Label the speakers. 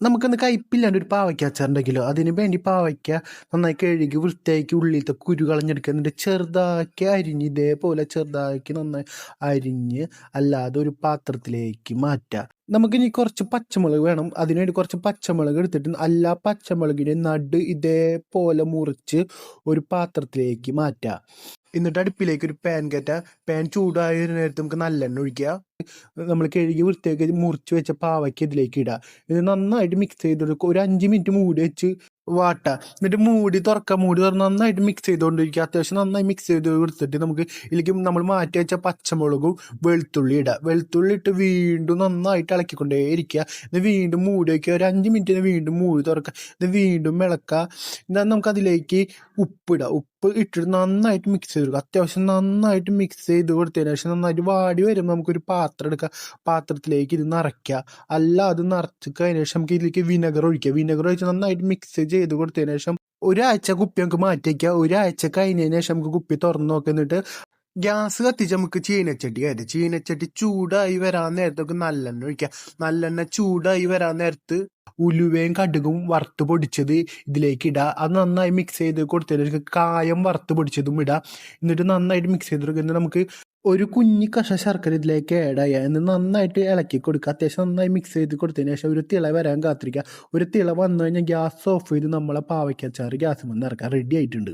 Speaker 1: നമുക്കൊന്ന് കയ്പില്ലാണ്ട് ഒരു പാവയ്ക്ക അച്ചാറുണ്ടെങ്കിലോ, അതിന് വേണ്ടി പാവയ്ക്ക നന്നായി കഴുകി വൃത്തിയാക്കി ഉള്ളിലത്തെ കുരു കളഞ്ഞെടുക്കുക. എന്നിട്ട് ചെറുതാക്കി അരിഞ്ഞ് ഇതേപോലെ ചെറുതാക്കി നന്നായി അരിഞ്ഞ് അല്ലാതെ ഒരു പാത്രത്തിലേക്ക് മാറ്റുക. നമുക്കിനി കുറച്ച് പച്ചമുളക് വേണം. അതിനുവേണ്ടി കുറച്ച് പച്ചമുളക് എടുത്തിട്ട് എല്ലാ പച്ചമുളകിനെ ഇതേപോലെ മുറിച്ച് ഒരു പാത്രത്തിലേക്ക് മാറ്റുക. എന്നിട്ട് അടുപ്പിലേക്ക് ഒരു പാൻ കയറ്റുക. പാൻ ചൂടായ ഒരു നേരത്ത് നമുക്ക് നല്ലെണ്ണ ഒഴിക്കുക. നമ്മൾ കഴുകി വൃത്തിയാക്കി മുറിച്ച് വെച്ച പാവയ്ക്ക് ഇതിലേക്ക് ഇടുക. ഇത് നന്നായിട്ട് മിക്സ് ചെയ്തെടുക്കുക. ഒരു 5 മിനിറ്റ് മൂടി വെച്ച് വാട്ടുക. എന്നിട്ട് മൂടി തുറന്ന് നന്നായിട്ട് മിക്സ് ചെയ്തുകൊണ്ടിരിക്കുക. അത്യാവശ്യം നന്നായി മിക്സ് ചെയ്ത് കൊടുത്തിട്ട് നമുക്ക് ഇതിലേക്ക് നമ്മൾ മാറ്റി വെച്ച പച്ചമുളകും വെളുത്തുള്ളി ഇടുക. വെളുത്തുള്ളി ഇട്ട് വീണ്ടും നന്നായിട്ട് ഇളക്കിക്കൊണ്ടേ ഇരിക്കുക. ഇത് വീണ്ടും മൂടി വയ്ക്കുക. ഒരു 5 മിനിറ്റിന് വീണ്ടും മൂടി തുറക്കുക. ഇത് വീണ്ടും ഇളക്കുക. എന്നാൽ നമുക്കതിലേക്ക് ഉപ്പിടുക. ഉപ്പ് ഇട്ടിട്ട് നന്നായിട്ട് മിക്സ് ചെയ്ത് കൊടുക്കുക. അത്യാവശ്യം നന്നായിട്ട് മിക്സ് ചെയ്ത് കൊടുത്തതിന് ശേഷം നന്നായിട്ട് വാടി വരുമ്പോൾ നമുക്കൊരു പാത്രം എടുക്കുക. പാത്രത്തിലേക്ക് ഇത് നിറയ്ക്കുക. അത് നിറച്ച് കഴിഞ്ഞ ശേഷം നമുക്ക് ഇതിലേക്ക് വിനെഗർ ഒഴിക്കുക. വിനെഗർ ഒഴിച്ച് നന്നായിട്ട് മിക്സ് ചെയ്ത് കൊടുത്തതിന് ശേഷം ഒരാഴ്ച കുപ്പി നമുക്ക് മാറ്റി വയ്ക്കുക. ഒരാഴ്ച കഴിഞ്ഞതിന് ശേഷം നമുക്ക് കുപ്പി തുറന്ന് നോക്കുന്നിട്ട് ഗ്യാസ് കത്തിച്ച് നമുക്ക് ചീനച്ചട്ടി കയറ്റുക. ചീനച്ചട്ടി ചൂടായി വരാൻ നേരത്തൊക്കെ നല്ലെണ്ണ ഒഴിക്കുക. നല്ലെണ്ണ ചൂടായി വരാൻ നേരത്ത് ഉലുവയും കടുകും വറുത്ത് പൊടിച്ചത് ഇതിലേക്ക് ഇടുക. അത് നന്നായി മിക്സ് ചെയ്ത് കൊടുത്തതിന് കായം വറുത്ത് പൊടിച്ചതും ഇടുക. എന്നിട്ട് നന്നായിട്ട് മിക്സ് ചെയ്ത് കൊടുക്കുന്നത് നമുക്ക് ഒരു കുഞ്ഞി കഷ ശർക്കര ഇതിലേക്ക് ആഡ് ചെയ്യുക. എന്നിട്ട് നന്നായിട്ട് ഇളക്കി കൊടുക്കുക. അത്യാവശ്യം നന്നായി മിക്സ് ചെയ്ത് കൊടുത്തതിന് ശേഷം ഒരു തിള വരാൻ കാത്തിരിക്കുക. ഒരു തിള വന്നു കഴിഞ്ഞാൽ ഗ്യാസ് ഓഫ് ചെയ്ത് നമ്മളെ പാവയ്ക്കച്ചാറ് ഗ്യാസ് വന്ന് ഇറക്കാൻ റെഡി ആയിട്ടുണ്ട്.